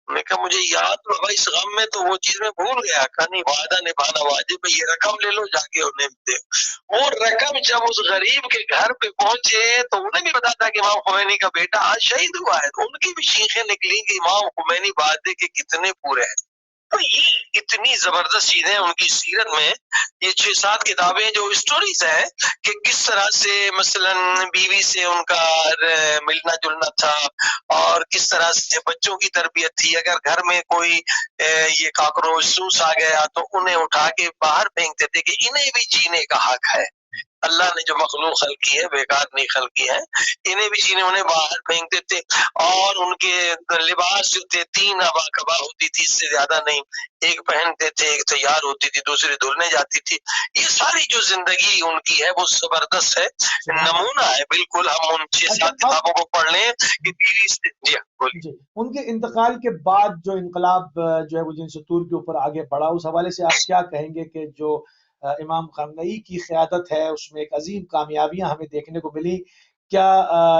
میں کہا مجھے یاد بابا اس غم میں تو وہ چیز میں بھول گیا، کہا نہیں وعدہ نبھانا واجب ہے، یہ رقم لے لو جا کے انہیں دے۔ وہ رقم جب اس غریب کے گھر پہ پہنچے تو انہیں بھی پتا تھا کہ امام خمینی کا بیٹا آج شہید ہوا ہے، تو ان کی بھی شیخیں نکلی کہ امام خمینی وعدے کے کتنے پورے ہیں۔ تو یہ اتنی زبردست چیزیں ان کی سیرت میں، یہ 6-7 کتابیں جو اسٹوریز ہیں کہ کس طرح سے مثلا بیوی سے ان کا ملنا جلنا تھا، اور کس طرح سے بچوں کی تربیت تھی، اگر گھر میں کوئی یہ کاکروچ سوس آ گیا تو انہیں اٹھا کے باہر پھینکتے تھے کہ انہیں بھی جینے کا حق ہے، اللہ نے جو مخلوق خلق کی ہے بیکار نہیں خلق کی ہے، انہیں بھی جنہیں انہیں باہر پھینک دیتے، اور ان کے لباس جو تھے 3 ابا کبا ہوتی تھی، اس سے زیادہ نہیں، ایک پہنتے تھے، ایک تیار ہوتی تھی، دوسری دھلنے جاتی تھی. یہ ساری جو زندگی ان کی ہے وہ زبردست ہے، نمونہ ہے بالکل. ہم ان 6-7 کتابوں کو پڑھ لیں کہ پیری سے جی ان کے انتقال کے بعد جو انقلاب جو ہے وہ جن سطور کے اوپر آگے بڑھا، اس حوالے سے آپ کیا کہیں گے کہ جو امام خامنئی کی قیادت ہے اس میں ایک عظیم کامیابیاں ہمیں دیکھنے کو ملی؟ کیا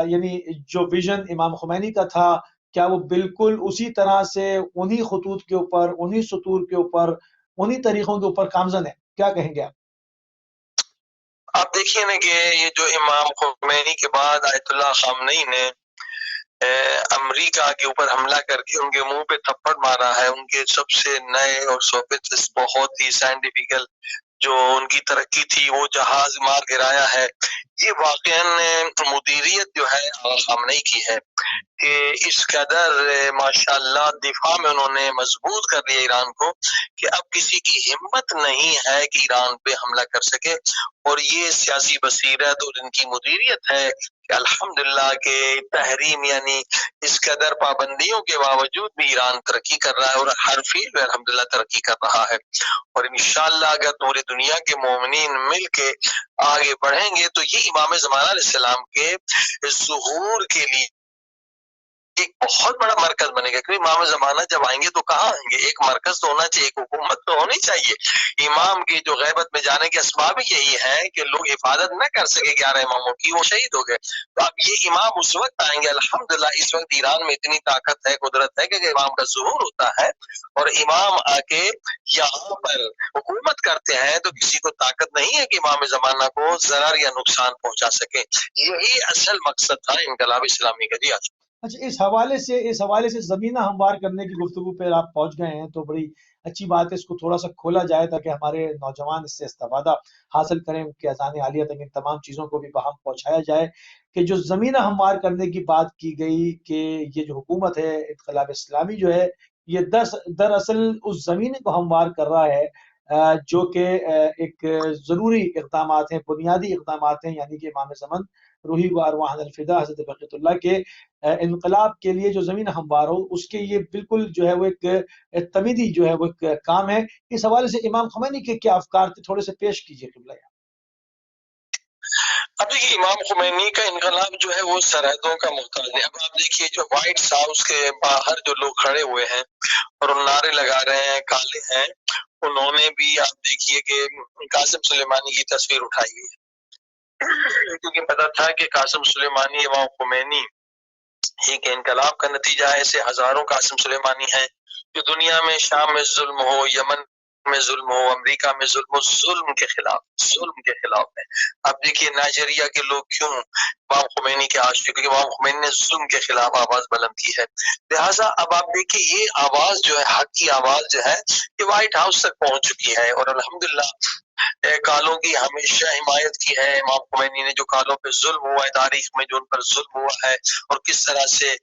یعنی جو ویژن امام خمینی کا تھا کیا وہ بالکل اسی طرح سے انہی خطوط کے اوپر، انہی سطور کے اوپر، انہی طریقوں کے اوپر کامزن ہے؟ کیا کہیں گے آپ؟ آپ دیکھیے نا کہ یہ جو امام خمینی کے بعد آیت اللہ خامنئی نے امریکہ کے اوپر حملہ کر کے ان کے منہ پہ تھپڑ مارا ہے، ان کے سب سے نئے اور سوفسٹس بہت ہی سائنٹیفیکل جو ان کی ترقی تھی وہ جہاز مار گرایا ہے، یہ واقعاً مدیریت جو ہے خامنئی کی ہے کہ اس قدر ماشاءاللہ دفاع میں انہوں نے مضبوط کر دیا ایران کو کہ اب کسی کی ہمت نہیں ہے کہ ایران پہ حملہ کر سکے. اور یہ سیاسی بصیرت اور ان کی مدیریت ہے کہ الحمدللہ کہ تحریم یعنی اس قدر پابندیوں کے باوجود بھی ایران ترقی کر رہا ہے اور ہر فیلڈ میں الحمدللہ ترقی کر رہا ہے. اور انشاءاللہ اگر پوری دنیا کے مومنین مل کے آگے بڑھیں گے تو یہ امام زمانہ علیہ السلام کے ظہور کے لیے ایک بہت بڑا مرکز بنے گا. کیونکہ امام زمانہ جب آئیں گے تو کہاں آئیں گے؟ ایک مرکز تو ہونا چاہیے، ایک حکومت تو ہونی چاہیے. امام کی جو غیبت میں جانے کے اسباب ہی یہی ہے کہ لوگ حفاظت نہ کر سکے 11 اماموں کی، وہ شہید ہو گئے. تو اب یہ امام اس وقت آئیں گے. الحمدللہ اس وقت ایران میں اتنی طاقت ہے، قدرت ہے کہ امام کا ظہور ہوتا ہے اور امام آ کے یہاں پر حکومت کرتے ہیں تو کسی کو طاقت نہیں ہے کہ امام زمانہ کو ضرر یا نقصان پہنچا سکے. یہی اصل مقصد تھا انقلاب اسلامی کا. جی اچھا، اس حوالے سے زمینہ ہموار کرنے کی گفتگو پہ آپ پہنچ گئے ہیں تو بڑی اچھی بات ہے، اس کو تھوڑا سا کھولا جائے تاکہ ہمارے نوجوان اس سے استفادہ حاصل کریں کہ اذان عالیہ تک ان تمام چیزوں کو بھی باہم پہنچایا جائے کہ جو زمینہ ہموار کرنے کی بات کی گئی کہ یہ جو حکومت ہے انقلاب اسلامی جو ہے یہ دراصل اس زمین کو ہموار کر رہا ہے جو کہ ایک ضروری اقدامات ہیں، بنیادی اقدامات ہیں، یعنی کہ امام زمان روحی و ارواحنا الفدا حضرت بقیت اللہ کے انقلاب کے لیے جو زمین ہموار ہو، اس کے یہ بالکل جو ہے وہ ایک تمیدی جو ہے وہ ایک کام ہے. اس حوالے سے امام خمینی کے کیا افکار تھے، تھوڑے سے پیش کیجئے قبلہ. اب دیکھیے امام خمینی کا انقلاب جو ہے وہ سرحدوں کا محتاج ہے. اب آپ دیکھیے جو وائٹ ہاؤس کے باہر جو لوگ کھڑے ہوئے ہیں اور نعرے لگا رہے ہیں کالے ہیں، انہوں نے بھی آپ دیکھیے کہ قاسم سلیمانی کی تصویر اٹھائی ہوئی ہے کیونکہ پتا تھا کہ قاسم سلیمانی امام خمینی ایک انقلاب کا نتیجہ ہے. ایسے ہزاروں قاسم سلیمانی ہیں جو دنیا میں شام میں ظلم ہو، یمن میں ظلم ہو، امریکہ میں ظلم ہو، ظلم کے خلاف ہے. اب دیکھیے نائجیریا کے لوگ کیوں امام خمینی کے عاشق، کیونکہ امام خمینی نے ظلم کے خلاف آواز بلند کی ہے. لہٰذا اب آپ دیکھیے یہ آواز جو ہے، حق کی آواز جو ہے، یہ وائٹ ہاؤس تک پہنچ چکی ہے. اور الحمدللہ کالوں کی ہمیشہ حمایت کی ہے. امام خمینی نے جو کالوں پہ ظلم ہوا ہے، تاریخ میں جو ان پر ظلم ہوا ہے اور کس طرح سے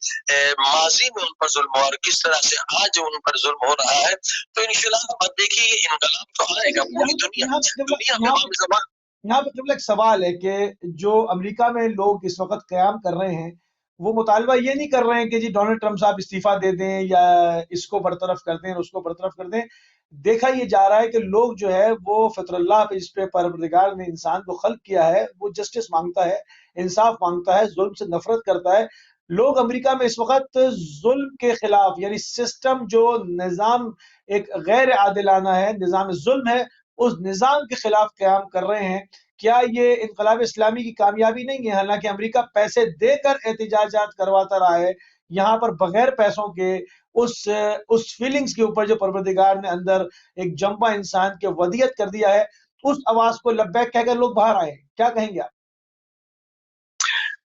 ماضی میں ان پر ظلم ہوا اور کس طرح سے آج ان پر ظلم ہو رہا ہے، تو انشاءاللہ اب دیکھیے یہ انقلاب تو آئے گا پوری دنیا میں. امام زمان یہاں پہ قبلہ ایک سوال ہے کہ جو امریکہ میں لوگ اس وقت قیام کر رہے ہیں وہ مطالبہ یہ نہیں کر رہے ہیں کہ جی ڈونلڈ ٹرمپ صاحب استعفیٰ دے دیں یا اس کو برطرف کر دیں اس کو برطرف کر دیں. دیکھا یہ جا رہا ہے کہ لوگ جو ہے وہ فطر اللہ پہ جس پہ پروردگار نے انسان کو خلق کیا ہے وہ جسٹس مانگتا ہے، انصاف مانگتا ہے، ظلم سے نفرت کرتا ہے. لوگ امریکہ میں اس وقت ظلم کے خلاف، یعنی سسٹم جو نظام ایک غیر عادلانہ ہے، نظام ظلم ہے، اس نظام کے خلاف قیام کر رہے ہیں. کیا یہ انقلاب اسلامی کی کامیابی نہیں ہے؟ حالانکہ امریکہ پیسے دے کر احتجاجات کرواتا رہا ہے، یہاں پر بغیر پیسوں کے اس فیلنگز کے اوپر جو پروردگار نے اندر ایک جمبا انسان کے ودیت کر دیا ہے، اس آواز کو لبیک کہہ کر لوگ باہر آئے. کیا کہیں گے آپ؟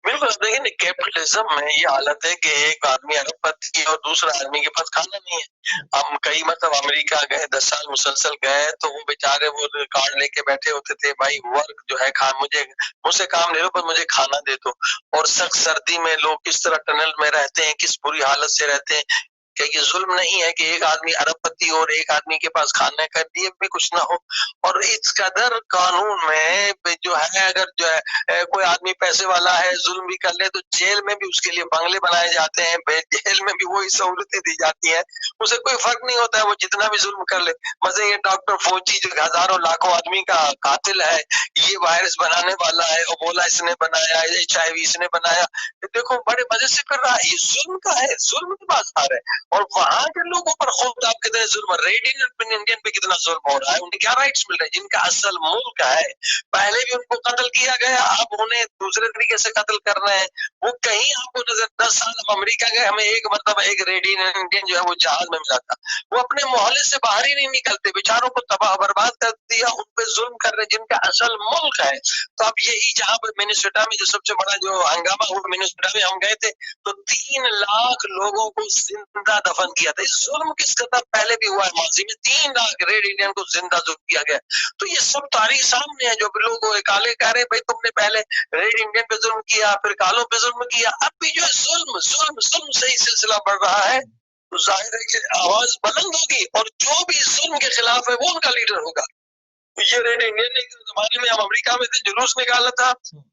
بالکل دیکھیں کیپٹلزم میں یہ حالت ہے کہ ایک آدمی ارب پتی ہے اور دوسرا آدمی کے پاس کھانا نہیں ہے. ہم کئی مطلب امریکہ گئے 10 سال مسلسل گئے تو وہ بیچارے وہ کارڈ لے کے بیٹھے ہوتے تھے، بھائی ورک جو ہے مجھ سے کام لے لو پر مجھے کھانا دے دو. اور سخت سردی میں لوگ کس طرح ٹنل میں رہتے ہیں، کس بری حالت سے رہتے ہیں. کہ یہ ظلم نہیں ہے کہ ایک آدمی ارب پتی ہو اور ایک آدمی کے پاس کھانے کا دیے بھی کچھ نہ ہو. اور اس قدر قانون میں جو ہے اگر جو ہے کوئی آدمی پیسے والا ہے ظلم بھی کر لے تو جیل میں بھی اس کے لیے بنگلے بنائے جاتے ہیں، جیل میں بھی وہی سہولتیں دی جاتی ہیں، اسے کوئی فرق نہیں ہوتا ہے وہ جتنا بھی ظلم کر لے. مثلا یہ ڈاکٹر فوجی جو ہزاروں لاکھوں آدمی کا قاتل ہے، یہ وائرس بنانے والا ہے، ایبولا اس نے بنایا، HIV اس نے بنایا، دیکھو بڑے مزے سے کر رہا ہے. یہ ظلم کا ہے، ظلم کی بازار ہے. اور وہاں کے لوگوں پر خود آپ کتنے ظلم، ریڈ انڈین پہ کتنا ظلم ہو رہا ہے، انہیں کیا رائٹس مل رہے ہیں جن کا اصل ملک ہے. پہلے بھی ان کو قتل کیا گیا، اب انہیں دوسرے طریقے سے قتل کر رہے ہیں. وہ کہیں آپ کو نظر 10 سال ہم امریکہ گئے، ہمیں ایک مرتبہ ایک ریڈ انڈین جو ہے وہ جہاز میں ملا تھا. وہ اپنے محلے سے باہر ہی نہیں نکلتے، بیچاروں کو تباہ برباد کر دیا، ان پہ ظلم کر رہے جن کا اصل ملک ہے. تو اب یہی جہاں پر منیسوٹا میں جو سب سے بڑا جو ہنگامہ ہوا، منیسوٹا میں ہم گئے تھے تو 3 لاکھ لوگوں کو زندہ دفن کیا تھا. اس ظلم کس قدر پہلے بھی ہوا ہے، ماضی میں 3 لاکھ ریڈ انڈین کو زندہ ظلم کیا گیا. تو یہ سب تاریخ سامنے ہے. جو لوگ کالے کہہ رہے بھائی تم نے پہلے ریڈ انڈین پہ ظلم کیا، پھر کالوں پہ ظلم کیا، اب بھی جو ہے ظلم ظلم ظلم سے ہی سلسلہ بڑھ رہا ہے. تو ظاہر ہے کہ آواز بلند ہوگی اور جو بھی ظلم کے خلاف ہے وہ ان کا لیڈر ہوگا. یہ ریڈ انڈین نے کے زمانے میں ہم امریکہ میں تھے، جلوس نکالا تھا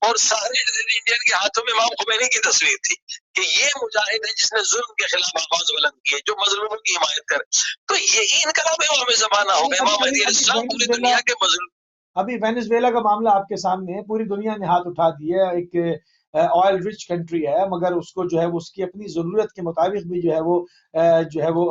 اور سارے ریڈ انڈین کے ہاتھوں میں امام خمینی کی تصویر تھی کہ یہ مجاہد ہے جس نے ظلم کے خلاف آواز بلند کی ہے، جو مظلوموں کی حمایت کرے. تو یہی انقلاب امام زمانہ ہو گیا. امام مہدی علیہ السلام پوری دنیا کے مظلوم. ابھی وینزویلا کا معاملہ آپ کے سامنے ہے، پوری دنیا نے ہاتھ اٹھا دیے. ایک آئل رچ کنٹری ہے، مگر اس کو جو ہے وہ اس کی اپنی ضرورت کے مطابق بھی جو ہے وہ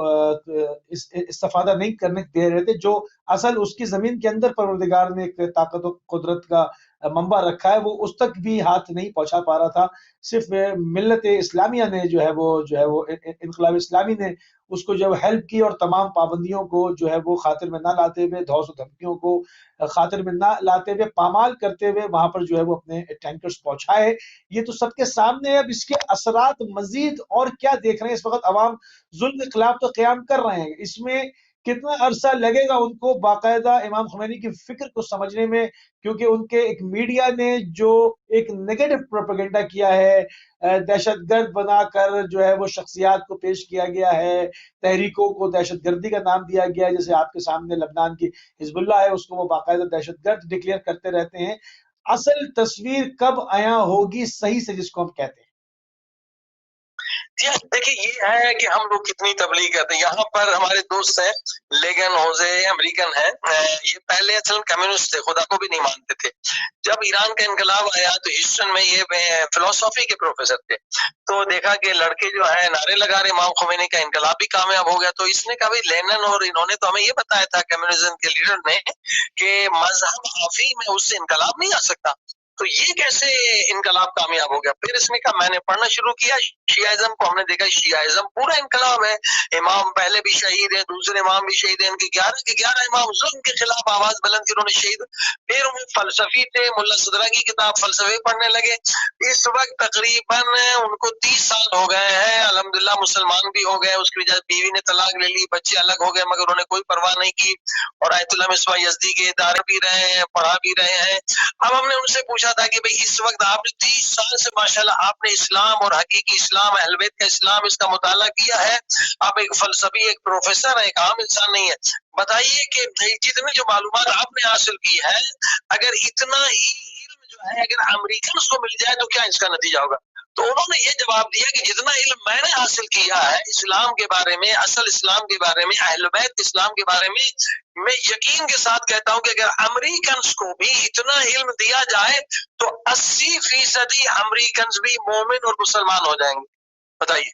استفادہ نہیں کرنے دے رہے تھے. جو اصل اس کی زمین کے اندر پروردگار نے ایک طاقت و قدرت کا منبع رکھا ہے، وہ اس تک بھی ہاتھ نہیں پہنچا پا رہا تھا. صرف ملت اسلامیہ نے جو ہے وہ انقلاب اسلامی نے اس کو جو ہیلپ کی اور تمام پابندیوں کو جو ہے وہ خاطر میں نہ لاتے ہوئے، دھوس و دھمکیوں کو خاطر میں نہ لاتے ہوئے، پامال کرتے ہوئے وہاں پر جو ہے وہ اپنے ٹینکرز پہنچائے. یہ تو سب کے سامنے ہے. اب اس کے اثرات مزید اور کیا دیکھ رہے ہیں؟ اس وقت عوام ظلم کے خلاف تو قیام کر رہے ہیں، اس میں کتنا عرصہ لگے گا ان کو باقاعدہ امام خمینی کی فکر کو سمجھنے میں؟ کیونکہ ان کے ایک میڈیا نے جو ایک نیگیٹو پروپیگنڈا کیا ہے، دہشت گرد بنا کر جو ہے وہ شخصیات کو پیش کیا گیا ہے، تحریکوں کو دہشت گردی کا نام دیا گیا ہے. جیسے آپ کے سامنے لبنان کی حزب اللہ ہے، اس کو وہ باقاعدہ دہشت گرد ڈکلیئر کرتے رہتے ہیں. اصل تصویر کب عیاں ہوگی صحیح سے، جس کو ہم کہتے ہیں؟ دیکھیے یہ ہے کہ ہم لوگ کتنی تبلیغ کرتے ہیں. یہاں پر ہمارے دوست ہیں لیگن ہوزے، امریکن ہیں، یہ پہلے اصل کمیونسٹ تھے، خدا کو بھی نہیں مانتے تھے. جب ایران کا انقلاب آیا تو ہیوسٹن میں یہ فلسفی کے پروفیسر تھے، تو دیکھا کہ لڑکے جو ہیں نعرے لگا رہے امام خمینی کا انقلاب بھی کامیاب ہو گیا. تو اس نے کہا بھائی لینن اور انہوں نے تو ہمیں یہ بتایا تھا کمیونزم کے لیڈر نے کہ مذہب حافی میں اس سے انقلاب نہیں آ سکتا، تو یہ کیسے انقلاب کامیاب ہو گیا؟ پھر اس نے کہا میں نے پڑھنا شروع کیا شیعہ کو، ہم نے دیکھا شیعہ پورا انقلاب ہے، امام پہلے بھی شہید ہیں، دوسرے امام بھی شہید ہیں، ان کے 11 کے 11 امام ظلم کے خلاف آواز بلند کی، انہوں نے شہید. پھر وہ فلسفی تھے، ملا صدرہ کی کتاب فلسفے پڑھنے لگے. اس وقت تقریباً ان کو 30 سال ہو گئے ہیں، الحمدللہ مسلمان بھی ہو گئے. اس کی وجہ سے بیوی نے طلاق لے لی، بچے الگ ہو گئے، مگر انہوں نے کوئی پرواہ نہیں کی اور آیت اللہ مصباح یزدی کے ادارے بھی رہے ہیں، پڑھا بھی رہے ہیں. اب ہم نے ان سے پوچھا تھا کہ بھئی اس وقت آپ نے 30 سال سے ماشاءاللہ آپ نے اسلام اور حقیقی اسلام، اہل بیت کا اسلام، اس کا مطالعہ کیا ہے، آپ ایک فلسفی، ایک پروفیسر ہیں، ایک عام انسان نہیں ہے، بتائیے کہ جتنی جو معلومات آپ نے حاصل کی ہے، اگر اتنا ہی علم جو ہے اگر امریکنز کو مل جائے تو کیا اس کا نتیجہ ہوگا؟ تو انہوں نے یہ جواب دیا کہ جتنا علم میں نے حاصل کیا ہے اسلام کے بارے میں، اصل اسلام کے بارے میں، اہل بیت اسلام کے بارے میں یقین کے ساتھ کہتا ہوں کہ اگر امریکنز کو بھی اتنا علم دیا جائے تو 80% امریکنز بھی مومن اور مسلمان ہو جائیں گے. بتائیے،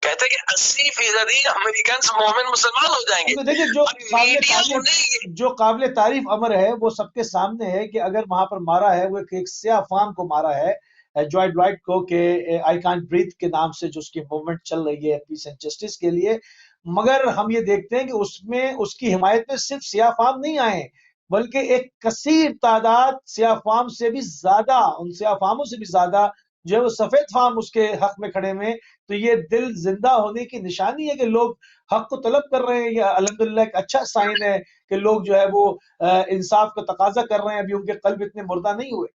کہتے کہ 80% امریکنز مومن مسلمان ہو جائیں گے. دیکھیں جو قابل تعریف امر ہے وہ سب کے سامنے ہے کہ اگر وہاں پر مارا ہے، وہ ایک سیاہ فام کو مارا ہے، جوائڈ رائٹ کو، کہ آئی کانٹ بریتھ کے نام سے جو اس کی موومنٹ چل رہی ہے پیس اینڈ جسٹس کے لیے. مگر ہم یہ دیکھتے ہیں کہ اس میں اس کی حمایت میں صرف سیاہ فام نہیں آئے، بلکہ ایک کثیر تعداد سیاہ فام سے بھی زیادہ، ان سیاہ فاموں سے بھی زیادہ جو ہے وہ سفید فام اس کے حق میں کھڑے ہوئے. تو یہ دل زندہ ہونے کی نشانی ہے کہ لوگ حق کو طلب کر رہے ہیں. یہ الحمدللہ ایک اچھا سائن ہے کہ لوگ جو ہے وہ انصاف کا تقاضا کر رہے ہیں. ابھی ان کے قلب اتنے مردہ نہیں ہوئے.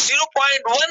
0.1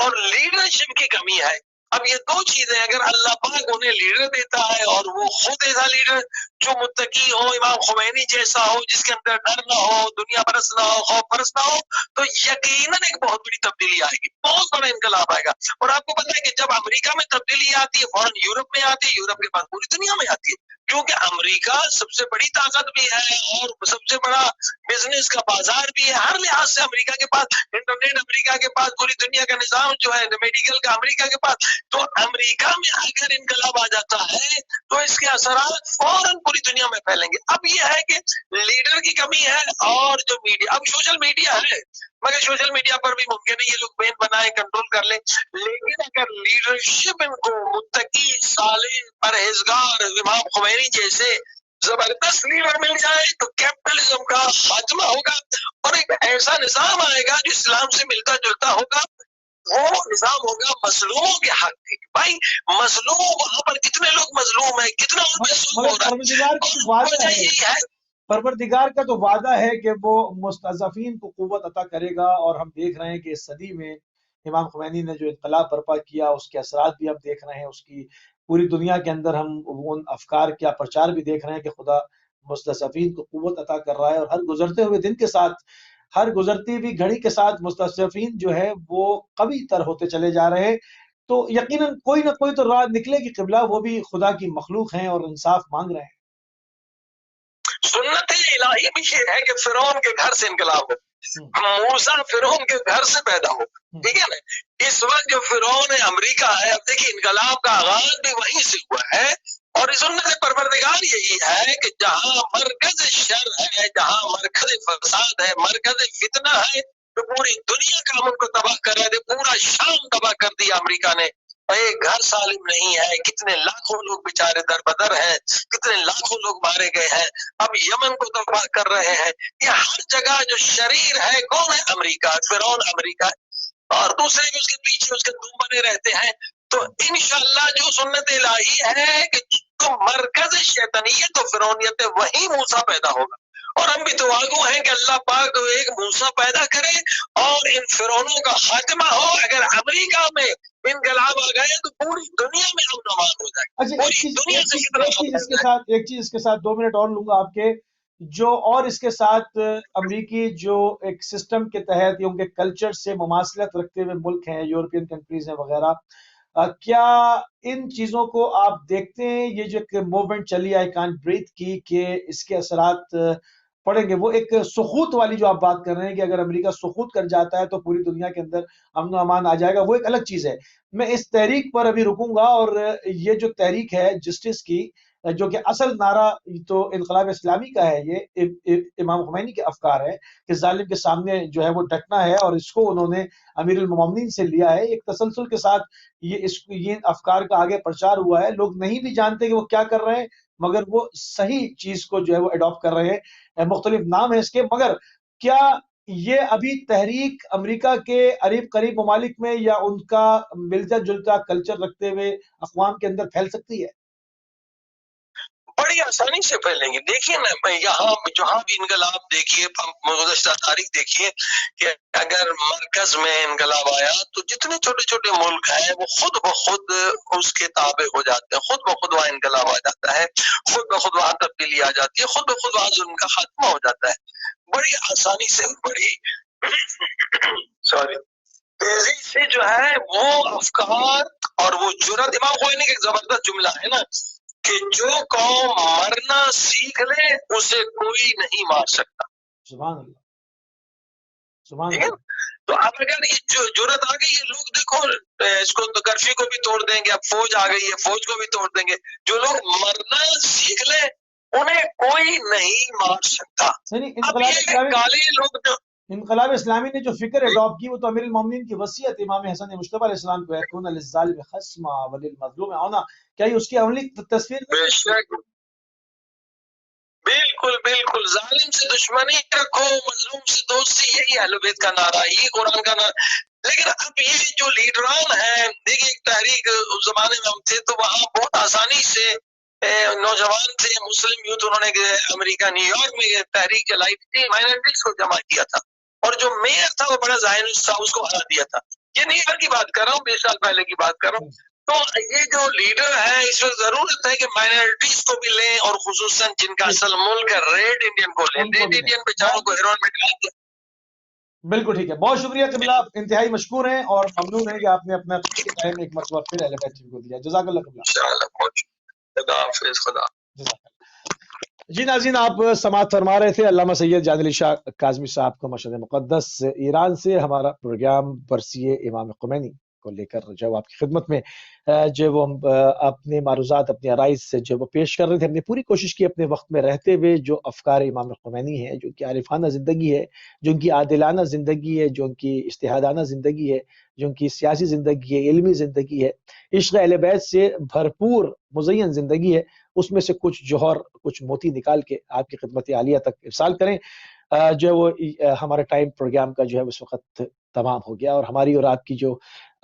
اور لیڈرشپ کی کمی ہے. اب یہ دو چیزیں اگر اللہ پاک انہیں لیڈر دیتا ہے اور وہ خود ایسا لیڈر جو متقی ہو، امام خمینی جیسا ہو، جس کے اندر ڈر نہ ہو، دنیا پرست نہ ہو، خوف پرست نہ ہو، تو یقیناً ایک بہت بڑی تبدیلی آئے گی، بہت بڑا انقلاب آئے گا. اور آپ کو پتا ہے کہ جب امریکہ میں تبدیلی آتی ہے فوراً یورپ میں آتی ہے، یورپ کے بعد پوری دنیا میں آتی ہے، کیونکہ امریکہ سب سے بڑی طاقت بھی ہے اور سب سے بڑا بزنس کا بازار بھی ہے. ہر لحاظ سے امریکہ کے پاس انٹرنیٹ، امریکہ کے پاس پوری دنیا کا نظام جو ہے میڈیکل کا امریکہ کے پاس. تو امریکہ میں اگر انقلاب آ جاتا ہے تو اس کے اثرات فوراً پوری دنیا میں پھیلیں گے. اب یہ ہے کہ لیڈر کی کمی ہے اور جو میڈیا، اب سوشل میڈیا ہے مگر سوشل میڈیا پر بھی ممکن ہے یہ لوگ بین بنائیں، کنٹرول کر لیں، لیکن اگر لیڈرشپ ان کو متقی، صالح، پرہیزگار امام خمینی جیسے زبردست لیڈر مل جائے تو کیپٹلزم کا خاتمہ ہوگا اور ایک ایسا نظام آئے گا جو اسلام سے ملتا جلتا ہوگا. وہ نظام ہوگا مظلوموں کے حق کی. بھائی مظلوم وہاں پر کتنے لوگ مظلوم ہیں، کتنا ان پہ ظلم ہو رہا ہے. پروردگار کا تو وعدہ ہے کہ وہ مستضعفین کو قوت عطا کرے گا، اور ہم دیکھ رہے ہیں کہ اس صدی میں امام خمینی نے جو انقلاب برپا کیا اس کے اثرات بھی ہم دیکھ رہے ہیں. اس کی پوری دنیا کے اندر ہم ان افکار کا پرچار بھی دیکھ رہے ہیں کہ خدا مستضعفین کو قوت عطا کر رہا ہے، اور ہر گزرتے ہوئے دن کے ساتھ، ہر گزرتی ہوئی گھڑی کے ساتھ مستضعفین جو ہے وہ قوی تر ہوتے چلے جا رہے ہیں. تو یقیناً کوئی نہ کوئی تو راہ نکلے گی قبلہ، وہ بھی خدا کی مخلوق ہیں اور انصاف مانگ رہے ہیں. سنت الہی بھی یہ ہے کہ فرعون کے گھر سے انقلاب ہو، موسیٰ فرعون کے گھر سے پیدا ہو. ٹھیک ہے نا؟ اس وقت جو فرعون امریکہ ہے، اب دیکھیے انقلاب کا آغاز بھی وہیں سے ہوا ہے. اور سنت پروردگار یہی ہے کہ جہاں مرکز شر ہے، جہاں مرکز فساد ہے، مرکز فتنہ ہے، تو پوری دنیا کا امن کو تباہ کر رہے تھے. پورا شام تباہ کر دیا امریکہ نے. ایک گھر سالم نہیں ہے، کتنے لاکھوں لوگ بیچارے در بدر ہیں، کتنے لاکھوں لوگ مارے گئے ہیں. اب یمن کو تباہ کر رہے ہیں. یہ ہر جگہ جو شریر ہے کون ہے؟ امریکہ، فرعون امریکہ ہے، اور دوسرے بھی اس کے پیچھے اس کے دم بنے رہتے ہیں. تو انشاءاللہ جو سنت الہی ہے کہ جو مرکز شیطانیت و فرعونیت ہے وہی موسیٰ پیدا ہوگا. اور ہم بھی دعا گو ہیں کہ اللہ پاک ایک موسیٰ پیدا کرے اور ان فرعونوں کا خاتمہ ہو. اگر امریکہ میں انقلاب آ گئے تو پوری دنیا میں امن و امان ہو جائے. اچھا، ایک چیز اس کے ساتھ 2 منٹ اور لوں گا آپ کے، جو اور اس کے ساتھ امریکی جو ایک سسٹم کے تحت یا ان کے کلچر سے مماثلت رکھتے ہوئے ملک ہیں، یورپین کنٹریز ہیں وغیرہ، کیا ان چیزوں کو آپ دیکھتے ہیں؟ یہ جو ایک موومنٹ چلی آئی کانٹ بریتھ کی، کہ اس کے اثرات پڑیں گے؟ وہ ایک سقوط والی جو آپ بات کر رہے ہیں کہ اگر امریکہ سقوط کر جاتا ہے تو پوری دنیا کے اندر امن و امان آ جائے گا، وہ ایک الگ چیز ہے. میں اس تحریک پر ابھی رکوں گا. اور یہ جو تحریک ہے جسٹس کی، جو کہ اصل نعرہ تو انقلاب اسلامی کا ہے، یہ امام خمینی کے افکار ہے کہ ظالم کے سامنے جو ہے وہ ڈٹنا ہے، اور اس کو انہوں نے امیر المومنین سے لیا ہے. ایک تسلسل کے ساتھ یہ افکار کا آگے پرچار ہوا ہے. لوگ نہیں بھی جانتے کہ وہ کیا کر رہے ہیں، مگر وہ صحیح چیز کو جو ہے وہ اڈاپٹ کر رہے ہیں. مختلف نام ہے اس کے، مگر کیا یہ ابھی تحریک امریکہ کے قریب قریب ممالک میں یا ان کا ملتا جلتا کلچر رکھتے ہوئے اقوام کے اندر پھیل سکتی ہے؟ بڑی آسانی سے پھیلیں گے. دیکھیے نا، یہاں جہاں بھی انقلاب دیکھیے، گزشتہ تاریخ دیکھیے کہ اگر مرکز میں انقلاب آیا تو جتنے چھوٹے چھوٹے ملک ہیں وہ خود بخود اس کے تابع ہو جاتے ہیں. خود بخود وہاں انقلاب آ جاتا ہے، خود بخود وہاں تبدیلی آ جاتی ہے، خود بخود وہاں ظلم کا خاتمہ ہو جاتا ہے. بڑی آسانی سے، بڑی تیزی سے جو ہے وہ افکار اور وہ جرأت. امام خمینی کا ایک زبردست جملہ ہے نا کہ جو قوم مرنا سیکھ لے اسے کوئی نہیں مار سکتا. سبحان اللہ، سبحان اللہ. تو اب اگر یہ جو جرأت آ گئی ہے، لوگ دیکھو اس کو تو کرفیو کو بھی توڑ دیں گے، اب فوج آ گئی ہے، فوج کو بھی توڑ دیں گے. جو لوگ مرنا سیکھ لے انہیں کوئی نہیں مار سکتا. اب یہ کالے لوگ جو انقلاب اسلامی نے جو فکر اڈاپٹ کی، وہ تو امیر المومنین کی وصیت امام حسن مجتبی علیہ السلام کو ہے، کون للظالم خصما وللمظلوم عونا. کیا یہ اس کی عملی تصویر؟ بے شک، بالکل بالکل. ظالم سے دشمنی رکھو، مظلوم سے دوستی، یہی اہل بیت کا نعرہ، یہی قرآن کا نعرہ. لیکن اب یہ جو لیڈران ہیں، دیکھیے ایک تحریک اس زمانے میں ہم تھے تو وہاں بہت آسانی سے نوجوان تھے مسلم یوتھ، انہوں نے امریکہ نیو یارک میں یہ تحریک چلائی تھی، مائنرٹیز کو جمع کیا تھا، اور جو میئر تھا وہ بڑا ذہین تھا، اس کو ہرا دیا تھا. یہ نہیں آج کی بات کر رہا ہوں، 20 سال پہلے کی بات کر رہا ہوں. تو یہ جو لیڈر ہے اس وقت ضرورت ہے کہ مائنورٹیز کو بھی لیں اور خصوصاً جن کا اصل ملک ہے ریڈ انڈین کو لیں. ریڈ انڈین بیچاروں کو ہیروئن میں ڈال دیں. بالکل ٹھیک ہے، بہت شکریہ قبلہ، انتہائی مشکور ہیں اور ممنون ہیں کہ آپ نے اپنا ٹائم ایک مرتبہ پھر اہل بیت ٹی وی کو دیا. جزاک اللہ قبلہ. انشاءاللہ بہت شکریہ. خدا حافظ. خدا. جی ناظرین، آپ سماعت فرما رہے تھے علامہ سید جان علی شاہ کاظمی صاحب کو مشہد مقدس ایران سے. ہمارا پروگرام برسی امام خمینی کو لے کر جو آپ کی خدمت میں جو وہ اپنے معروضات، اپنی عرائض سے جو وہ پیش کر رہے تھے. ہم نے پوری کوشش کی اپنے وقت میں رہتے ہوئے جو افکار امام خمینی ہے، جو ان کی عارفانہ زندگی ہے، جو ان کی عادلانہ زندگی ہے، جو ان کی اجتہادانہ زندگی ہے، جو ان کی سیاسی زندگی ہے، علمی زندگی ہے، عشق اہل بیت سے بھرپور مزین زندگی ہے، اس میں سے کچھ جوہر، کچھ موتی نکال کے آپ کی خدمت عالیہ تک ارسال کریں. جو ہے وہ ہمارا ٹائم پروگرام کا جو ہے اس وقت تمام ہو گیا، اور ہماری اور آپ کی جو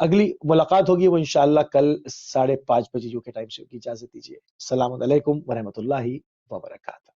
اگلی ملاقات ہوگی وہ انشاءاللہ کل 5:30 بجے یو کے ٹائم سے ہوگی. اجازت دیجیے. السلام علیکم ورحمۃ اللہ وبرکاتہ.